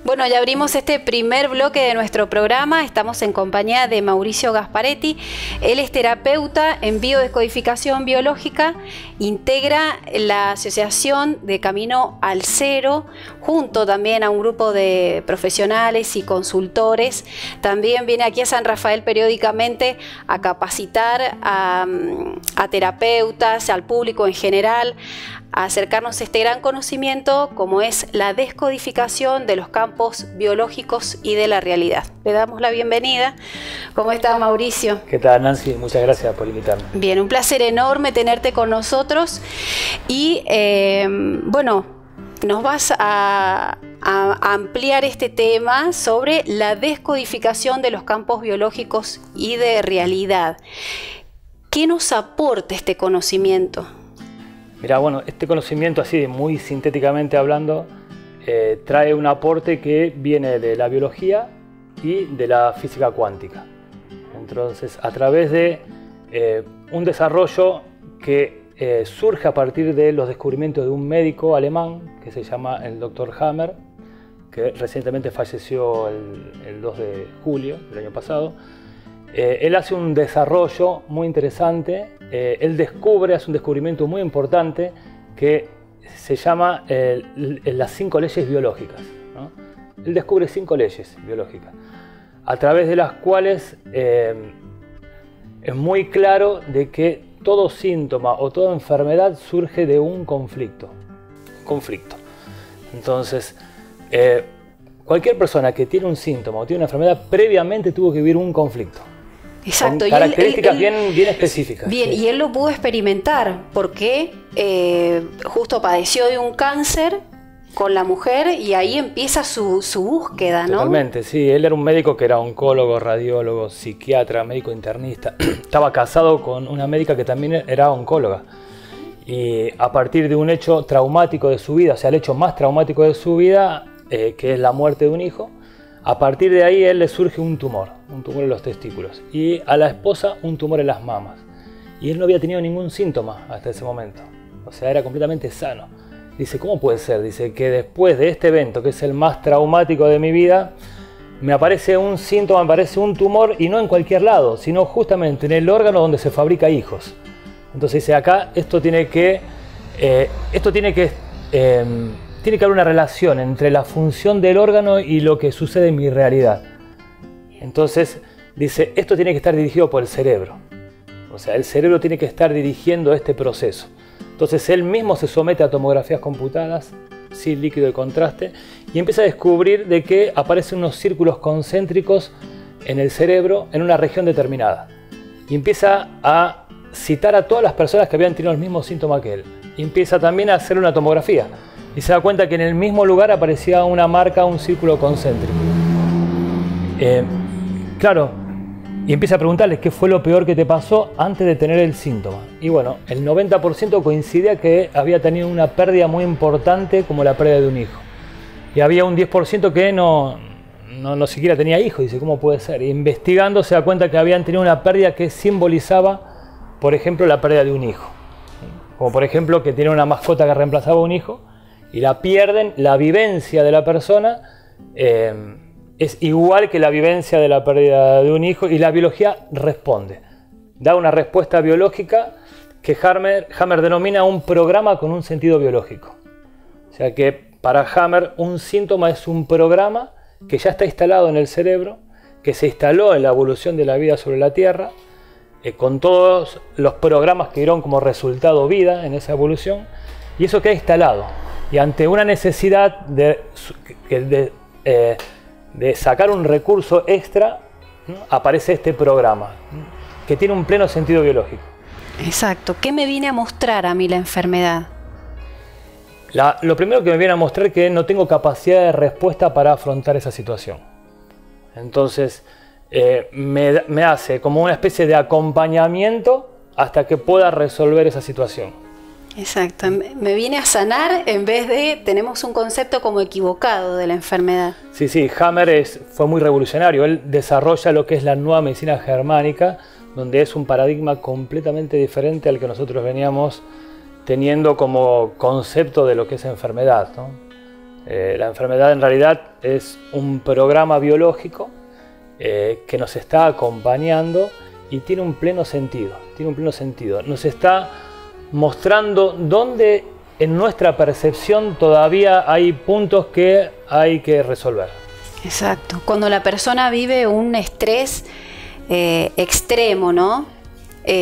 Bueno, ya abrimos este primer bloque de nuestro programa. Estamos en compañía de Mauricio Gasparetti. Él es terapeuta en biodescodificación biológica, integra la Asociación de Camino al Cero, junto también a un grupo de profesionales y consultores. También viene aquí a San Rafael periódicamente a capacitar a terapeutas, al público en general, a acercarnos a este gran conocimiento como es la descodificación de los campos biológicos y de la realidad. Le damos la bienvenida. ¿Cómo está, Mauricio? ¿Qué tal, Nancy? Muchas gracias por invitarme. Bien, un placer enorme tenerte con nosotros y bueno, nos vas a ampliar este tema sobre la descodificación de los campos biológicos y de realidad. ¿Qué nos aporta este conocimiento? Mira, bueno, este conocimiento, así muy sintéticamente hablando, trae un aporte que viene de la biología y de la física cuántica. Entonces, a través de un desarrollo que surge a partir de los descubrimientos de un médico alemán que se llama el Dr. Hammer, que recientemente falleció el 2 de julio del año pasado. Él hace un desarrollo muy interesante, él hace un descubrimiento muy importante que se llama las 5 leyes biológicas, ¿no? Él descubre 5 leyes biológicas, a través de las cuales es muy claro de que todo síntoma o toda enfermedad surge de un conflicto. Entonces, cualquier persona que tiene un síntoma o tiene una enfermedad previamente tuvo que vivir un conflicto. Exacto. Con características bien específicas. Bien, sí. Y él lo pudo experimentar porque justo padeció de un cáncer con la mujer y ahí empieza su búsqueda, ¿no? Totalmente, sí. Él era un médico que era oncólogo, radiólogo, psiquiatra, médico internista. Estaba casado con una médica que también era oncóloga. Y a partir de un hecho traumático de su vida, o sea, el hecho más traumático de su vida, que es la muerte de un hijo, a partir de ahí a él le surge un tumor en los testículos, y a la esposa un tumor en las mamas. Y él no había tenido ningún síntoma hasta ese momento, o sea, era completamente sano. Dice, ¿cómo puede ser? Dice que después de este evento, que es el más traumático de mi vida, me aparece un síntoma, me aparece un tumor, y no en cualquier lado, sino justamente en el órgano donde se fabrica hijos. Entonces dice, acá tiene que haber una relación entre la función del órgano y lo que sucede en mi realidad. Entonces dice, esto tiene que estar dirigido por el cerebro. O sea, el cerebro tiene que estar dirigiendo este proceso. Entonces él mismo se somete a tomografías computadas, sin líquido de contraste, y empieza a descubrir de que aparecen unos círculos concéntricos en el cerebro en una región determinada. Y empieza a citar a todas las personas que habían tenido el mismo síntoma que él. Y empieza también a hacer una tomografía. Y se da cuenta que en el mismo lugar aparecía una marca, un círculo concéntrico. Claro, y empieza a preguntarles qué fue lo peor que te pasó antes de tener el síntoma. Y bueno, el 90% coincidía que había tenido una pérdida muy importante como la pérdida de un hijo. Y había un 10% que no siquiera tenía hijos. Dice, ¿cómo puede ser? Y investigando se da cuenta que habían tenido una pérdida que simbolizaba, por ejemplo, la pérdida de un hijo. Como por ejemplo que tiene una mascota que reemplazaba a un hijo, y la pierden, la vivencia de la persona es igual que la vivencia de la pérdida de un hijo, y la biología responde. Da una respuesta biológica que Hammer denomina un programa con un sentido biológico. O sea que para Hammer un síntoma es un programa que ya está instalado en el cerebro, que se instaló en la evolución de la vida sobre la Tierra, con todos los programas que dieron como resultado vida en esa evolución, y eso queda instalado. Y ante una necesidad de sacar un recurso extra, ¿no?, aparece este programa, ¿no?, que tiene un pleno sentido biológico. Exacto. ¿Qué me viene a mostrar a mí la enfermedad? Lo primero que me viene a mostrar es que no tengo capacidad de respuesta para afrontar esa situación. Entonces me hace como una especie de acompañamiento hasta que pueda resolver esa situación. Exacto, me viene a sanar en vez de, tenemos un concepto como equivocado de la enfermedad. Sí, Hammer fue muy revolucionario. Él desarrolla lo que es la nueva medicina germánica, donde es un paradigma completamente diferente al que nosotros veníamos teniendo como concepto de lo que es enfermedad, ¿no? La enfermedad en realidad es un programa biológico que nos está acompañando y tiene un pleno sentido. Nos está mostrando dónde en nuestra percepción todavía hay puntos que hay que resolver. Exacto. Cuando la persona vive un estrés extremo, ¿no?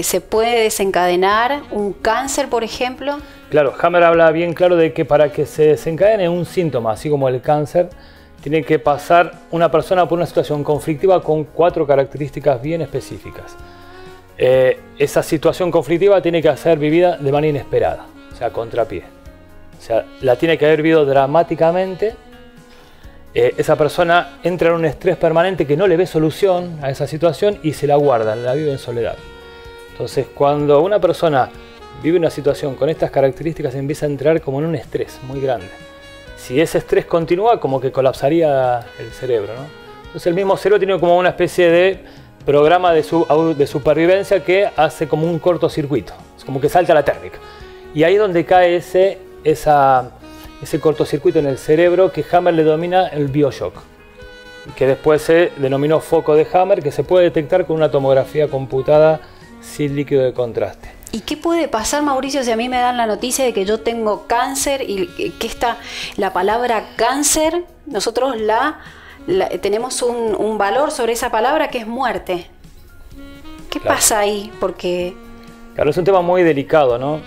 ¿Se puede desencadenar un cáncer, por ejemplo? Claro, Hammer habla bien claro de que para que se desencadene un síntoma, así como el cáncer, tiene que pasar una persona por una situación conflictiva con 4 características bien específicas. Esa situación conflictiva tiene que ser vivida de manera inesperada, o sea, contrapié. O sea, la tiene que haber vivido dramáticamente. Esa persona entra en un estrés permanente que no le ve solución a esa situación y se la guarda, la vive en soledad. Entonces, cuando una persona vive una situación con estas características, empieza a entrar como en un estrés muy grande. Si ese estrés continúa, como que colapsaría el cerebro, ¿no? Entonces el mismo cerebro tiene como una especie de programa de supervivencia que hace como un cortocircuito, es como que salta la térmica. Y ahí es donde cae ese cortocircuito en el cerebro que Hammer le denomina el bioshock, que después se denominó foco de Hammer, que se puede detectar con una tomografía computada sin líquido de contraste. ¿Y qué puede pasar, Mauricio, si a mí me dan la noticia de que yo tengo cáncer y que la palabra cáncer, nosotros tenemos un valor sobre esa palabra que es muerte? ¿Qué pasa ahí? Porque... Claro, es un tema muy delicado, ¿no?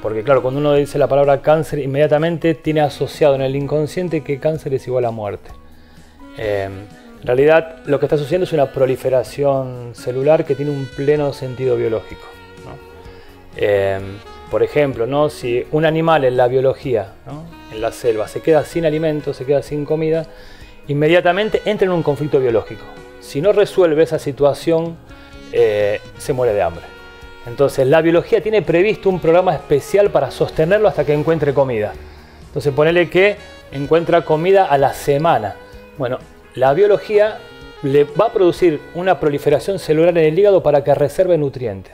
Porque claro, cuando uno dice la palabra cáncer, inmediatamente tiene asociado en el inconsciente que cáncer es igual a muerte. En realidad, lo que está sucediendo es una proliferación celular que tiene un pleno sentido biológico, ¿no? Por ejemplo, ¿no? Si un animal en la biología, ¿no? En la selva, se queda sin alimento, se queda sin comida, inmediatamente entra en un conflicto biológico. Si no resuelve esa situación, se muere de hambre. Entonces, la biología tiene previsto un programa especial para sostenerlo hasta que encuentre comida. Entonces, ponele que encuentra comida a la semana. Bueno, la biología le va a producir una proliferación celular en el hígado para que reserve nutrientes.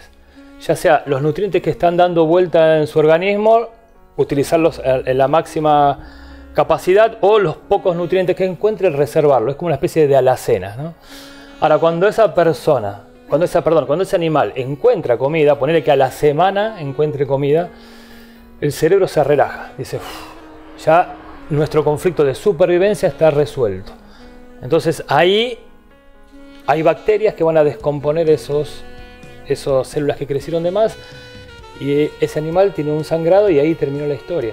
Ya sea los nutrientes que están dando vuelta en su organismo, utilizarlos en la máxima capacidad, o los pocos nutrientes que encuentre, reservarlos. Es como una especie de alacena, ¿no? Ahora, cuando ese animal encuentra comida, ponele que a la semana encuentre comida, el cerebro se relaja. Dice, ya nuestro conflicto de supervivencia está resuelto. Entonces ahí hay bacterias que van a descomponer esas células que crecieron de más, y ese animal tiene un sangrado y ahí terminó la historia.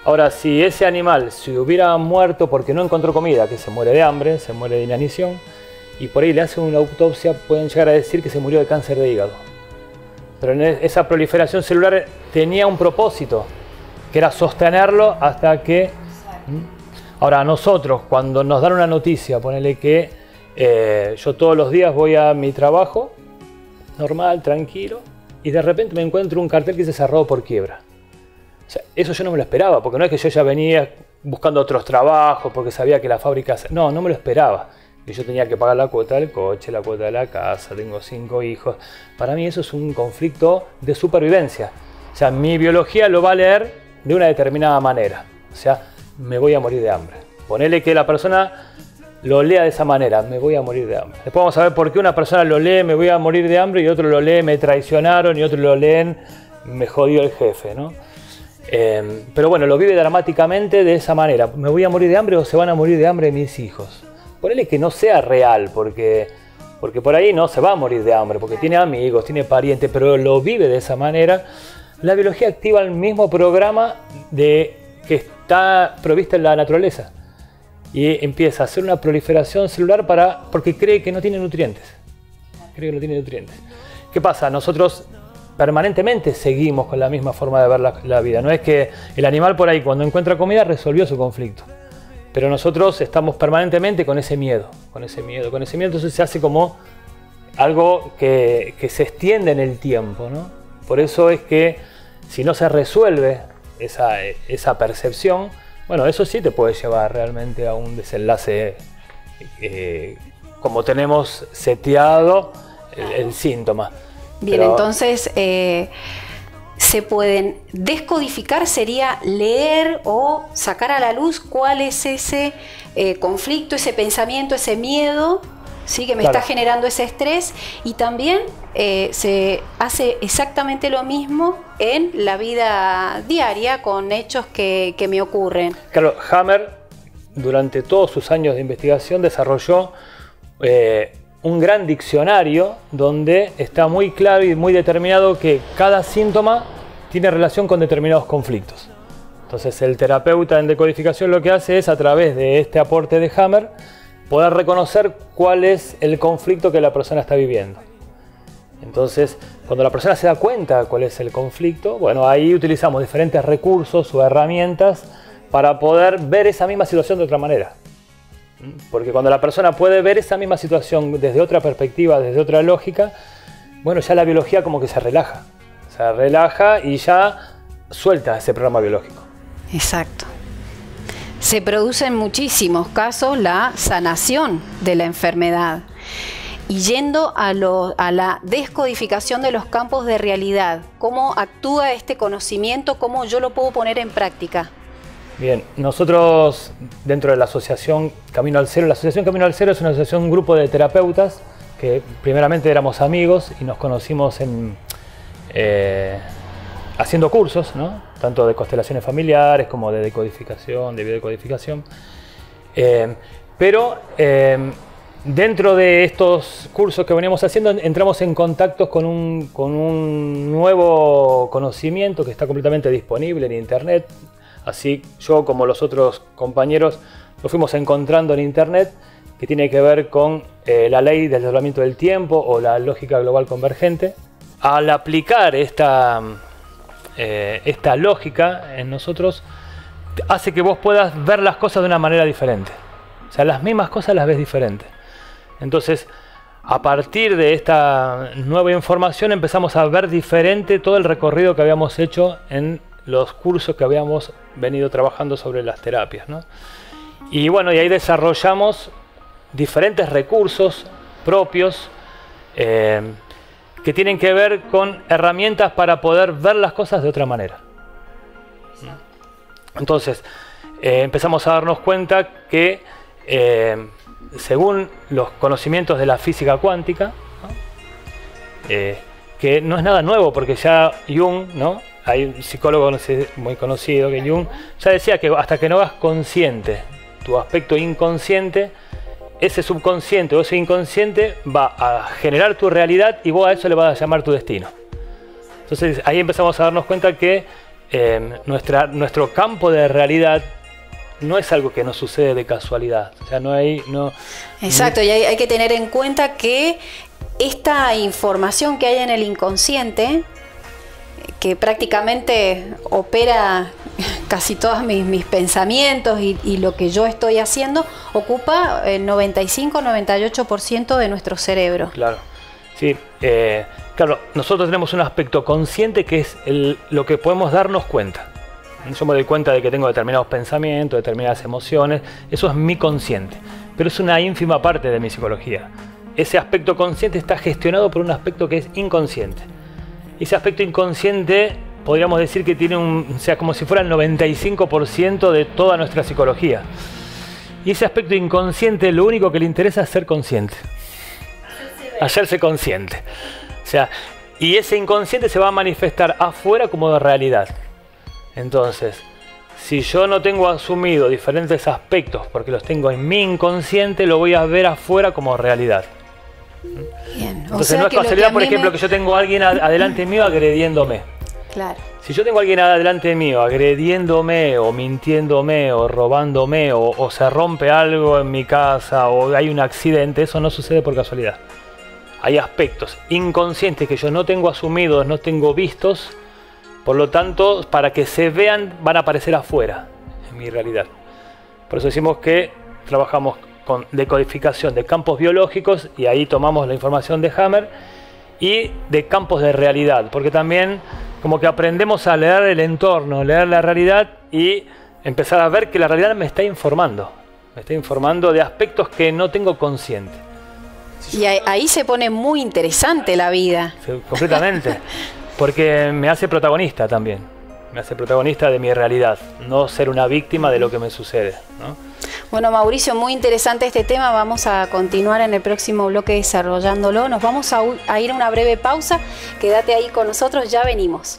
Ahora, si ese animal se hubiera muerto porque no encontró comida, que se muere de hambre, se muere de inanición, y por ahí le hacen una autopsia, pueden llegar a decir que se murió de cáncer de hígado. Pero en esa proliferación celular tenía un propósito, que era sostenerlo hasta que... Ahora, a nosotros, cuando nos dan una noticia, ponele que yo todos los días voy a mi trabajo, normal, tranquilo, y de repente me encuentro un cartel que dice cerrado por quiebra. O sea, eso yo no me lo esperaba, porque no es que yo ya venía buscando otros trabajos, porque sabía que la fábrica... No, no me lo esperaba. Y yo tenía que pagar la cuota del coche, la cuota de la casa, tengo 5 hijos. Para mí eso es un conflicto de supervivencia. O sea, mi biología lo va a leer de una determinada manera. O sea, me voy a morir de hambre. Ponele que la persona lo lea de esa manera, me voy a morir de hambre. Después vamos a ver por qué una persona lo lee, me voy a morir de hambre, y otro lo lee, me traicionaron, y otro lo leen, me jodió el jefe, ¿no? Pero bueno, lo vive dramáticamente de esa manera. Me voy a morir de hambre o se van a morir de hambre mis hijos. Ponele que no sea real, porque por ahí no se va a morir de hambre, porque tiene amigos, tiene parientes, pero lo vive de esa manera. La biología activa el mismo programa que está provista en la naturaleza, y empieza a hacer una proliferación celular porque cree que no tiene nutrientes. ¿Qué pasa? Nosotros permanentemente seguimos con la misma forma de ver la vida. No es que el animal por ahí, cuando encuentra comida, resolvió su conflicto. Pero nosotros estamos permanentemente con ese miedo. Entonces se hace como algo que se extiende en el tiempo, ¿no? Por eso es que si no se resuelve esa percepción, bueno, eso sí te puede llevar realmente a un desenlace como tenemos seteado el síntoma. Bien, pero... entonces se pueden descodificar, sería leer o sacar a la luz cuál es ese conflicto, ese pensamiento, ese miedo, ¿sí? Que me está generando ese estrés, y también se hace exactamente lo mismo en la vida diaria con hechos que me ocurren. Claro, Hammer durante todos sus años de investigación desarrolló un gran diccionario donde está muy claro y muy determinado que cada síntoma tiene relación con determinados conflictos. Entonces el terapeuta en decodificación lo que hace es, a través de este aporte de Hammer, poder reconocer cuál es el conflicto que la persona está viviendo. Entonces, cuando la persona se da cuenta cuál es el conflicto, bueno, ahí utilizamos diferentes recursos o herramientas para poder ver esa misma situación de otra manera. Porque cuando la persona puede ver esa misma situación desde otra perspectiva, desde otra lógica, bueno, ya la biología como que se relaja. Se relaja y ya suelta ese programa biológico. Exacto. Se produce en muchísimos casos la sanación de la enfermedad. Y yendo a la descodificación de los campos de realidad, ¿cómo actúa este conocimiento? ¿Cómo yo lo puedo poner en práctica? Bien, nosotros dentro de la asociación Camino al Cero, la asociación Camino al Cero es una asociación, un grupo de terapeutas que primeramente éramos amigos y nos conocimos haciendo cursos, ¿no? Tanto de constelaciones familiares como de decodificación, de biodecodificación. Dentro de estos cursos que veníamos haciendo, entramos en contacto con un nuevo conocimiento que está completamente disponible en Internet. Así yo, como los otros compañeros, lo fuimos encontrando en Internet, que tiene que ver con la ley del desdoblamiento del tiempo o la lógica global convergente. Al aplicar esta lógica en nosotros, hace que vos puedas ver las cosas de una manera diferente. O sea, las mismas cosas las ves diferente. Entonces, a partir de esta nueva información empezamos a ver diferente todo el recorrido que habíamos hecho en los cursos que habíamos venido trabajando sobre las terapias, ¿no? Y bueno, y ahí desarrollamos diferentes recursos propios que tienen que ver con herramientas para poder ver las cosas de otra manera. Entonces, empezamos a darnos cuenta que según los conocimientos de la física cuántica, ¿no? Que no es nada nuevo, porque ya Jung, ¿no? Hay un psicólogo muy conocido, que Jung ya decía que hasta que no hagas consciente tu aspecto inconsciente, ese subconsciente o ese inconsciente va a generar tu realidad y vos a eso le vas a llamar tu destino. Entonces ahí empezamos a darnos cuenta que nuestro campo de realidad no es algo que nos sucede de casualidad. O sea, Exacto, y hay que tener en cuenta que esta información que hay en el inconsciente, que prácticamente opera casi todos mis pensamientos y lo que yo estoy haciendo, ocupa el 95-98% de nuestro cerebro. Claro, sí. Claro, nosotros tenemos un aspecto consciente que es lo que podemos darnos cuenta. Yo me doy cuenta de que tengo determinados pensamientos, determinadas emociones. Eso es mi consciente. Pero es una ínfima parte de mi psicología. Ese aspecto consciente está gestionado por un aspecto que es inconsciente. Ese aspecto inconsciente podríamos decir que tiene como si fuera el 95% de toda nuestra psicología. Y ese aspecto inconsciente lo único que le interesa es ser consciente. Hacerse consciente. O sea, y ese inconsciente se va a manifestar afuera como de realidad. Entonces, si yo no tengo asumido diferentes aspectos porque los tengo en mi inconsciente, lo voy a ver afuera como realidad. Bien. Entonces no es casualidad, por ejemplo, que yo tengo a alguien adelante mío agrediéndome. Claro. Si yo tengo a alguien adelante mío agrediéndome o mintiéndome o robándome o se rompe algo en mi casa o hay un accidente, eso no sucede por casualidad. Hay aspectos inconscientes que yo no tengo asumidos, no tengo vistos. Por lo tanto, para que se vean, van a aparecer afuera, en mi realidad. Por eso decimos que trabajamos con decodificación de campos biológicos y ahí tomamos la información de Hammer y de campos de realidad, porque también como que aprendemos a leer el entorno, leer la realidad y empezar a ver que la realidad me está informando de aspectos que no tengo consciente. Y ahí se pone muy interesante la vida. Sí, completamente. Porque me hace protagonista también. Me hace protagonista de mi realidad, no ser una víctima de lo que me sucede, ¿no? Bueno, Mauricio, muy interesante este tema. Vamos a continuar en el próximo bloque desarrollándolo. Nos vamos a ir a una breve pausa. Quédate ahí con nosotros, ya venimos.